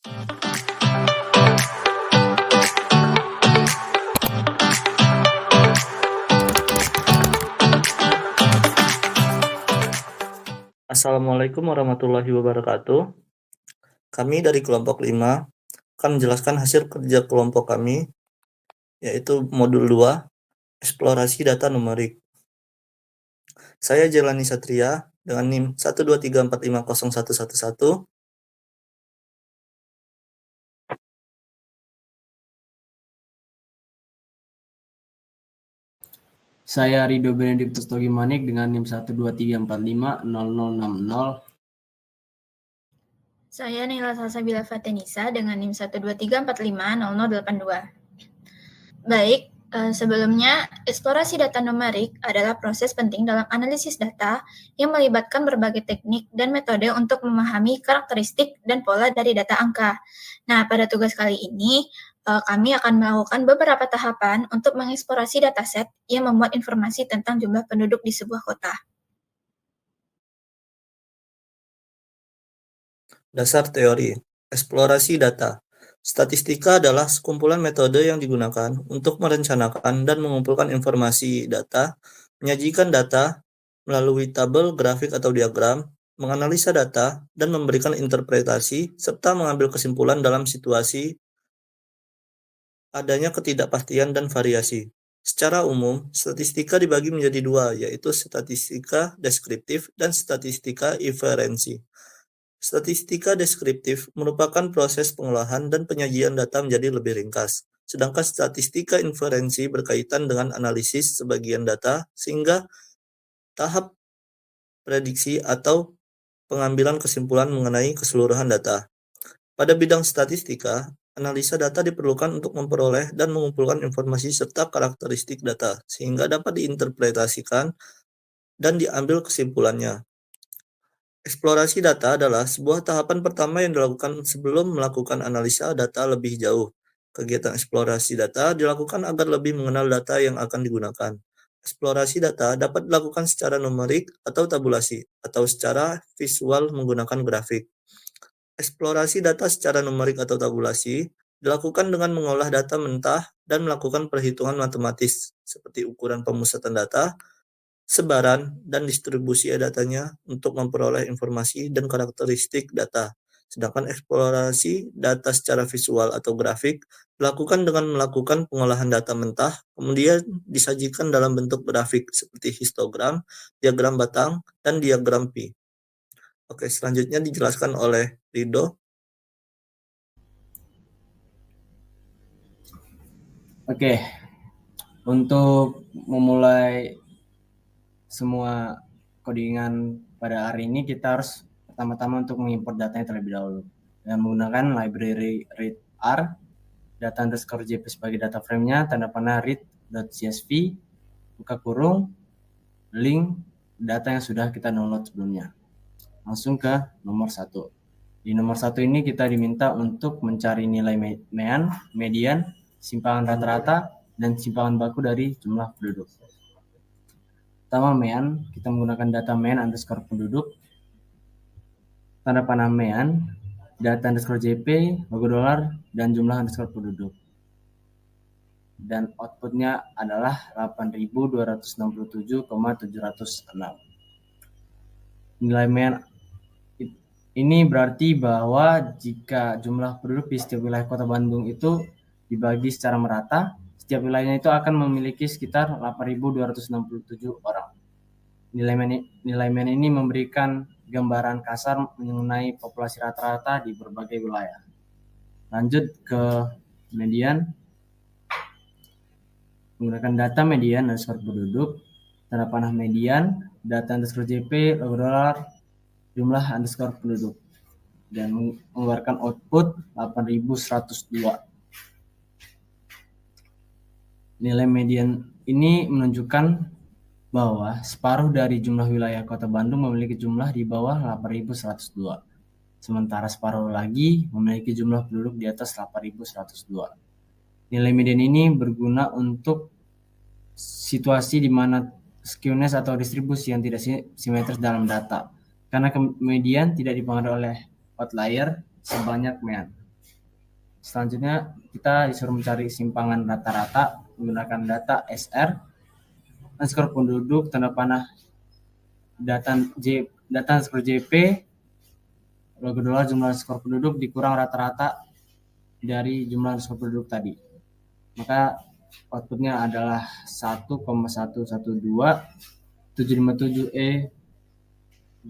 Assalamualaikum warahmatullahi wabarakatuh. Kami dari kelompok 5 akan menjelaskan hasil kerja kelompok kami, yaitu modul 2, eksplorasi data numerik. Saya Jelani Satria dengan NIM 123450111. Saya Rido Benediktus Togimanik dengan NIM 123450060. Saya Nila Salsabila Fatenisa dengan NIM 123450082. Baik, sebelumnya eksplorasi data numerik adalah proses penting dalam analisis data yang melibatkan berbagai teknik dan metode untuk memahami karakteristik dan pola dari data angka. Nah, pada tugas kali ini, kami akan melakukan beberapa tahapan untuk mengeksplorasi dataset yang memuat informasi tentang jumlah penduduk di sebuah kota. Dasar teori eksplorasi data. Statistika adalah sekumpulan metode yang digunakan untuk merencanakan dan mengumpulkan informasi data, menyajikan data melalui tabel, grafik, atau diagram, menganalisa data, dan memberikan interpretasi, serta mengambil kesimpulan dalam situasi adanya ketidakpastian dan variasi. Secara umum, statistika dibagi menjadi dua, yaitu statistika deskriptif dan statistika inferensi. Statistika deskriptif merupakan proses pengolahan dan penyajian data menjadi lebih ringkas, sedangkan statistika inferensi berkaitan dengan analisis sebagian data sehingga tahap prediksi atau pengambilan kesimpulan mengenai keseluruhan data. Pada bidang statistika, analisa data diperlukan untuk memperoleh dan mengumpulkan informasi serta karakteristik data, sehingga dapat diinterpretasikan dan diambil kesimpulannya. Eksplorasi data adalah sebuah tahapan pertama yang dilakukan sebelum melakukan analisa data lebih jauh. Kegiatan eksplorasi data dilakukan agar lebih mengenal data yang akan digunakan. Eksplorasi data dapat dilakukan secara numerik atau tabulasi, atau secara visual menggunakan grafik. Eksplorasi data secara numerik atau tabulasi dilakukan dengan mengolah data mentah dan melakukan perhitungan matematis, seperti ukuran pemusatan data, sebaran, dan distribusi datanya untuk memperoleh informasi dan karakteristik data. Sedangkan eksplorasi data secara visual atau grafik dilakukan dengan melakukan pengolahan data mentah, kemudian disajikan dalam bentuk grafik seperti histogram, diagram batang, dan diagram pi. Oke, selanjutnya dijelaskan oleh Rido. Oke, untuk memulai semua codingan pada hari ini, kita harus pertama-tama untuk mengimport datanya terlebih dahulu dan menggunakan library readr, data underscore jp sebagai data frame-nya, tanda panah read.csv, buka kurung, link data yang sudah kita download sebelumnya. Langsung ke nomor 1. Di nomor 1 ini kita diminta untuk mencari nilai median, simpangan rata-rata, dan simpangan baku dari jumlah penduduk. Pertama mean, kita menggunakan data mean underscore penduduk, tanda panah mean, data underscore jp, logo dolar, dan jumlah underscore penduduk. Dan outputnya adalah 8.267,706. Nilai mean ini berarti bahwa jika jumlah penduduk di setiap wilayah Kota Bandung itu dibagi secara merata, setiap wilayahnya itu akan memiliki sekitar 8.267 orang. Nilai mean ini memberikan gambaran kasar mengenai populasi rata-rata di berbagai wilayah. Lanjut ke median. Menggunakan data median underscore penduduk, tanda panah median, data underscore jp, logo dolar, jumlah underscore penduduk, dan mengeluarkan output 8.102. Nilai median ini menunjukkan bahwa separuh dari jumlah wilayah Kota Bandung memiliki jumlah di bawah 8.102. Sementara separuh lagi memiliki jumlah penduduk di atas 8.102. Nilai median ini berguna untuk situasi di mana skewness atau distribusi yang tidak simetris dalam data, karena median tidak dipengaruhi oleh outlier sebanyak mean. Selanjutnya kita disuruh mencari simpangan rata-rata menggunakan data SR, underscore penduduk, tanda panah data underscore JP, logo dolar jumlah underscore penduduk dikurang rata-rata dari jumlah underscore penduduk tadi. Maka outputnya adalah 1,112757E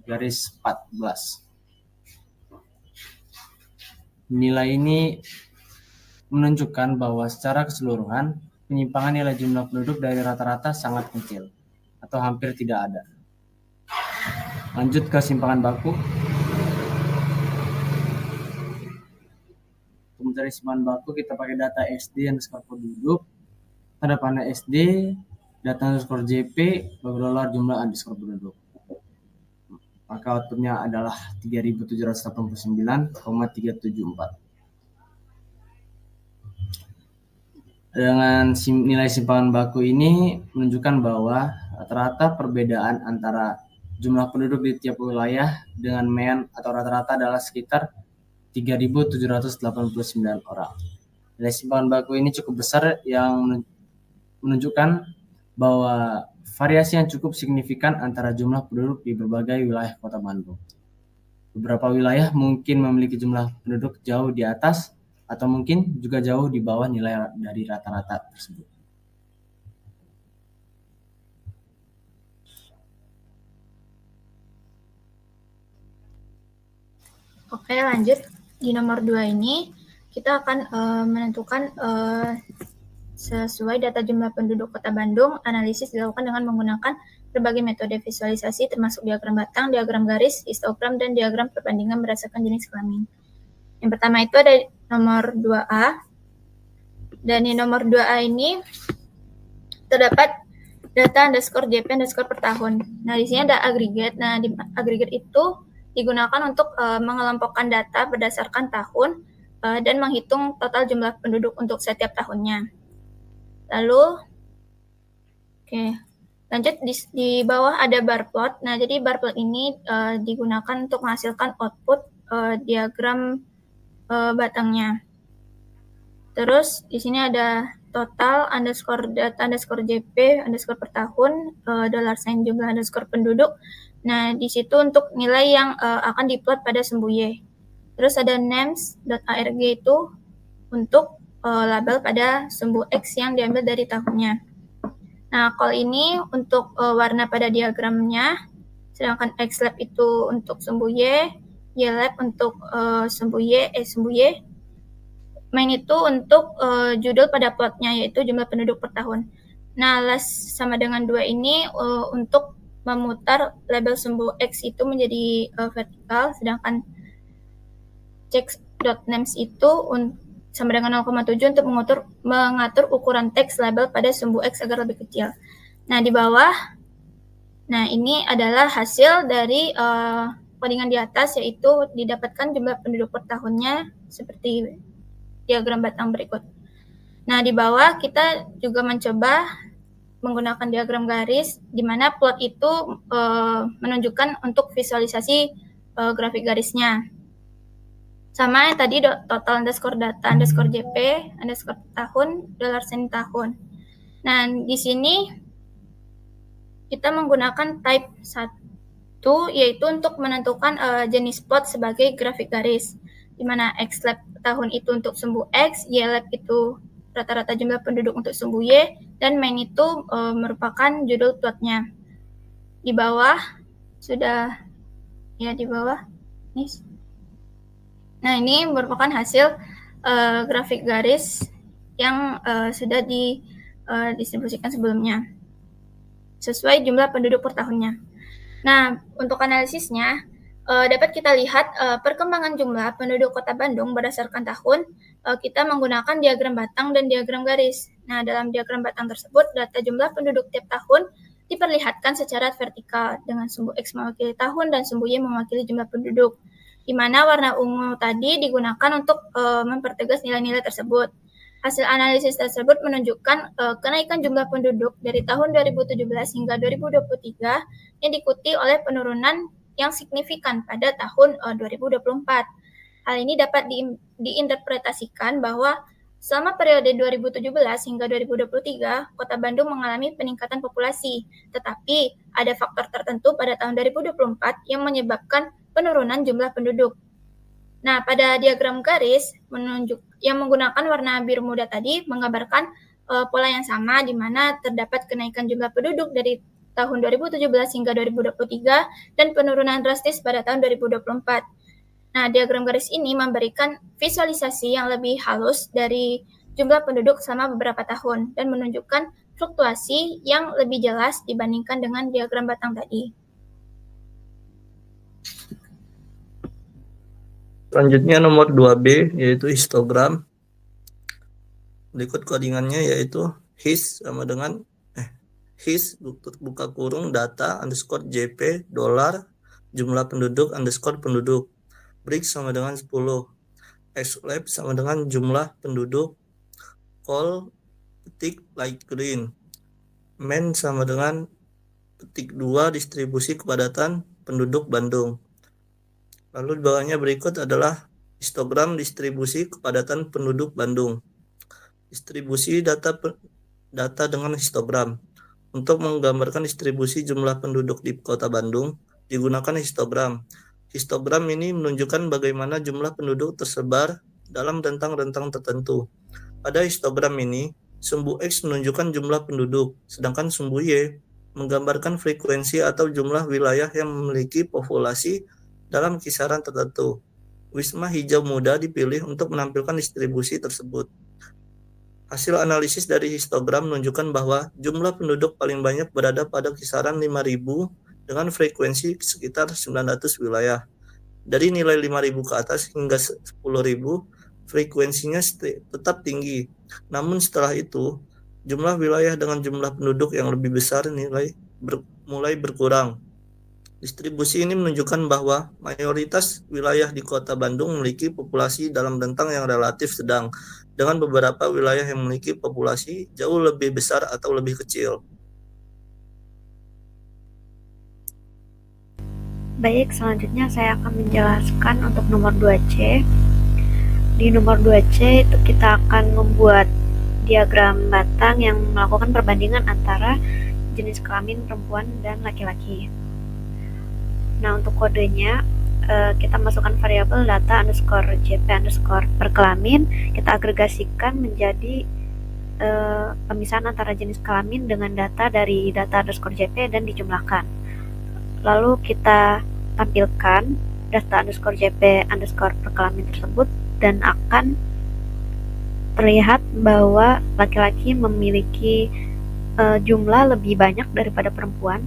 garis 14. Nilai ini menunjukkan bahwa secara keseluruhan penyimpangan nilai jumlah penduduk dari rata-rata sangat kecil atau hampir tidak ada. Lanjut ke simpangan baku. Untuk mencari simpangan baku kita pakai data SD underscore penduduk, tanda panah SD, data underscore JP, logo dolar jumlah underscore penduduk. Maka outputnya adalah 3.789,374. Dengan nilai simpangan baku ini menunjukkan bahwa rata-rata perbedaan antara jumlah penduduk di tiap wilayah dengan mean atau rata-rata adalah sekitar 3.789 orang. Nilai simpangan baku ini cukup besar yang menunjukkan bahwa variasi yang cukup signifikan antara jumlah penduduk di berbagai wilayah Kota Bandung. Beberapa wilayah mungkin memiliki jumlah penduduk jauh di atas atau mungkin juga jauh di bawah nilai dari rata-rata tersebut. Oke, lanjut. Di nomor 2 ini kita akan menentukan sesuai data jumlah penduduk Kota Bandung. Analisis dilakukan dengan menggunakan berbagai metode visualisasi termasuk diagram batang, diagram garis, histogram, dan diagram perbandingan berdasarkan jenis kelamin. Yang pertama itu ada nomor 2A. Dan di nomor 2A ini terdapat data underscore JP underscore per tahun. Nah, di sini ada aggregate. Nah, di aggregate itu digunakan untuk mengelompokkan data berdasarkan tahun dan menghitung total jumlah penduduk untuk setiap tahunnya. Lalu, lanjut di bawah ada bar plot. Nah, jadi bar plot ini digunakan untuk menghasilkan output diagram batangnya. Terus di sini ada total underscore data underscore JP underscore per tahun $sign jumlah underscore penduduk. Nah, di situ untuk nilai yang akan diplot pada sumbu Y. Terus ada names.arg itu untuk label pada sumbu X yang diambil dari tahunnya. Nah, kalau ini untuk warna pada diagramnya, sedangkan Xlab itu untuk sumbu Y, YLab untuk sumbu Y, main itu untuk judul pada plotnya, yaitu jumlah penduduk per tahun. Nah, last sama dengan 2 ini untuk memutar label sumbu X itu menjadi vertikal, sedangkan check.names itu sama dengan 0,7 untuk mengatur ukuran teks label pada sumbu X agar lebih kecil. Nah, di bawah, nah ini adalah hasil dari codingan di atas, yaitu didapatkan jumlah penduduk per tahunnya seperti diagram batang berikut. Nah, di bawah kita juga mencoba menggunakan diagram garis, di mana plot itu menunjukkan untuk visualisasi grafik garisnya. Sama yang tadi total underscore data underscore JP underscore tahun $sign tahun. Nah, di sini kita menggunakan type 1, yaitu untuk menentukan jenis plot sebagai grafik garis, di mana Xlab tahun itu untuk sumbu X, YLab itu rata-rata jumlah penduduk untuk sumbu Y, dan main itu merupakan judul plotnya. Di bawah sudah, ya di bawah nih. Nah, ini merupakan hasil grafik garis yang sudah didistribusikan sebelumnya sesuai jumlah penduduk per tahunnya. Nah, untuk analisisnya dapat kita lihat perkembangan jumlah penduduk Kota Bandung berdasarkan tahun. Kita menggunakan diagram batang dan diagram garis. Nah, dalam diagram batang tersebut, data jumlah penduduk tiap tahun diperlihatkan secara vertikal dengan sumbu X mewakili tahun dan sumbu Y mewakili jumlah penduduk, di mana warna ungu tadi digunakan untuk mempertegas nilai-nilai tersebut. Hasil analisis tersebut menunjukkan kenaikan jumlah penduduk dari tahun 2017 hingga 2023 yang diikuti oleh penurunan yang signifikan pada tahun 2024. Hal ini dapat diinterpretasikan bahwa selama periode 2017 hingga 2023, Kota Bandung mengalami peningkatan populasi, tetapi ada faktor tertentu pada tahun 2024 yang menyebabkan penurunan jumlah penduduk. Nah, pada diagram garis yang menggunakan warna biru muda tadi menggambarkan pola yang sama, di mana terdapat kenaikan jumlah penduduk dari tahun 2017 hingga 2023 dan penurunan drastis pada tahun 2024. Nah, diagram garis ini memberikan visualisasi yang lebih halus dari jumlah penduduk selama beberapa tahun dan menunjukkan fluktuasi yang lebih jelas dibandingkan dengan diagram batang tadi. Selanjutnya nomor 2B yaitu histogram. Berikut codingannya yaitu his sama dengan his buka kurung data underscore JP dolar jumlah penduduk underscore penduduk. Break sama dengan 10. Xlab sama dengan jumlah penduduk. Call petik light green. Men sama dengan petik 2 distribusi kepadatan penduduk Bandung. Lalu di bawahnya berikut adalah histogram distribusi kepadatan penduduk Bandung. Distribusi data dengan histogram. Untuk menggambarkan distribusi jumlah penduduk di Kota Bandung, digunakan histogram. Histogram ini menunjukkan bagaimana jumlah penduduk tersebar dalam rentang-rentang tertentu. Pada histogram ini, sumbu X menunjukkan jumlah penduduk, sedangkan sumbu Y menggambarkan frekuensi atau jumlah wilayah yang memiliki populasi dalam kisaran tertentu. Wisma hijau muda dipilih untuk menampilkan distribusi tersebut. Hasil analisis dari histogram menunjukkan bahwa jumlah penduduk paling banyak berada pada kisaran 5.000 dengan frekuensi sekitar 900 wilayah. Dari nilai 5.000 ke atas hingga 10.000, frekuensinya tetap tinggi. Namun setelah itu, jumlah wilayah dengan jumlah penduduk yang lebih besar mulai berkurang. Distribusi ini menunjukkan bahwa mayoritas wilayah di Kota Bandung memiliki populasi dalam rentang yang relatif sedang, dengan beberapa wilayah yang memiliki populasi jauh lebih besar atau lebih kecil. Baik, selanjutnya saya akan menjelaskan untuk nomor 2C. Di nomor 2C itu kita akan membuat diagram batang yang melakukan perbandingan antara jenis kelamin perempuan dan laki-laki. Nah, untuk kodenya kita masukkan variabel data underscore JP underscore per kelamin, kita agregasikan menjadi pemisahan antara jenis kelamin dengan data dari data underscore JP dan dijumlahkan. Lalu kita tampilkan data underscore JP underscore per kelamin tersebut dan akan terlihat bahwa laki-laki memiliki jumlah lebih banyak daripada perempuan.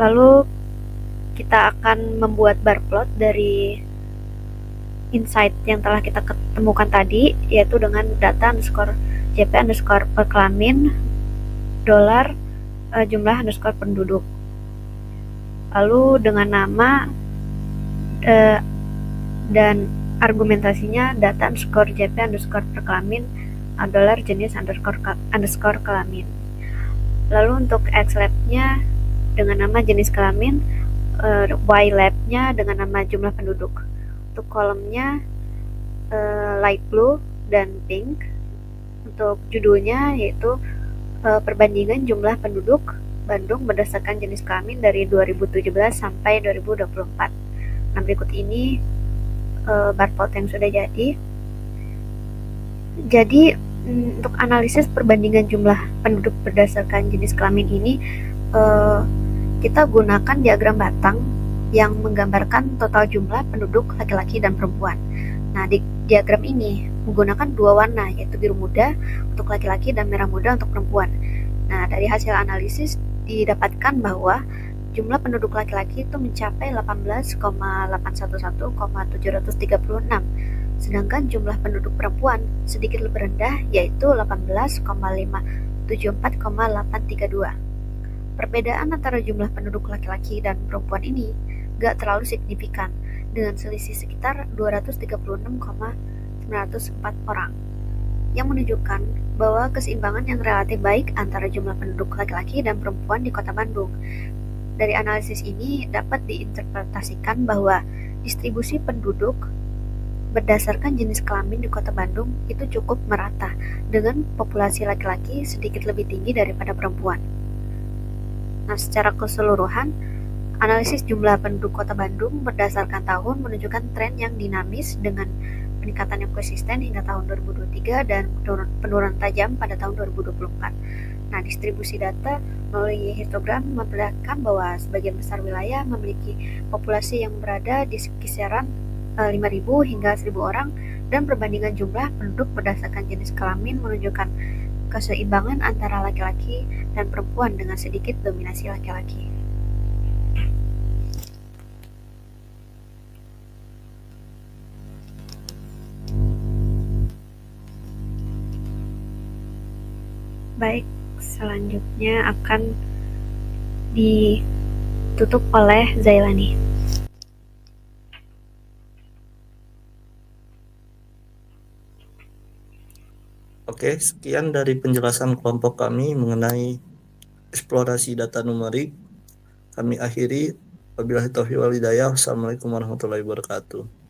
Lalu kita akan membuat bar plot dari insight yang telah kita ketemukan tadi, yaitu dengan data underscore JP underscore per kelamin dolar jumlah underscore penduduk. Lalu dengan nama dan argumentasinya data underscore JP underscore per kelamin dolar jenis underscore kelamin. Lalu untuk Xlab-nya dengan nama jenis kelamin, Y-Lab-nya dengan nama jumlah penduduk. Untuk kolomnya light blue dan pink. Untuk judulnya yaitu perbandingan jumlah penduduk Bandung berdasarkan jenis kelamin dari 2017 sampai 2024. Nah, berikut ini barcode yang sudah jadi. Jadi untuk analisis perbandingan jumlah penduduk berdasarkan jenis kelamin ini, kita gunakan diagram batang yang menggambarkan total jumlah penduduk laki-laki dan perempuan. Nah, di diagram ini menggunakan dua warna, yaitu biru muda untuk laki-laki dan merah muda untuk perempuan. Nah, dari hasil analisis didapatkan bahwa jumlah penduduk laki-laki itu mencapai 18,811,736, sedangkan jumlah penduduk perempuan sedikit lebih rendah, yaitu 18,574,832. Perbedaan antara jumlah penduduk laki-laki dan perempuan ini gak terlalu signifikan, dengan selisih sekitar 236,904 orang, yang menunjukkan bahwa keseimbangan yang relatif baik antara jumlah penduduk laki-laki dan perempuan di Kota Bandung. Dari analisis ini dapat diinterpretasikan bahwa distribusi penduduk berdasarkan jenis kelamin di Kota Bandung itu cukup merata, dengan populasi laki-laki sedikit lebih tinggi daripada perempuan. Nah, secara keseluruhan, analisis jumlah penduduk Kota Bandung berdasarkan tahun menunjukkan tren yang dinamis dengan peningkatan yang konsisten hingga tahun 2023 dan penurunan tajam pada tahun 2024. Nah, distribusi data melalui histogram memperlihatkan bahwa sebagian besar wilayah memiliki populasi yang berada di kisaran 5.000 hingga 1.000 orang, dan perbandingan jumlah penduduk berdasarkan jenis kelamin menunjukkan keseimbangan antara laki-laki dan perempuan dengan sedikit dominasi laki-laki. Baik, selanjutnya akan ditutup oleh Zailani. Oke, sekian dari penjelasan kelompok kami mengenai eksplorasi data numerik. Kami akhiri. Wabillahi taufiq wal hidayah. Wassalamualaikum warahmatullahi wabarakatuh.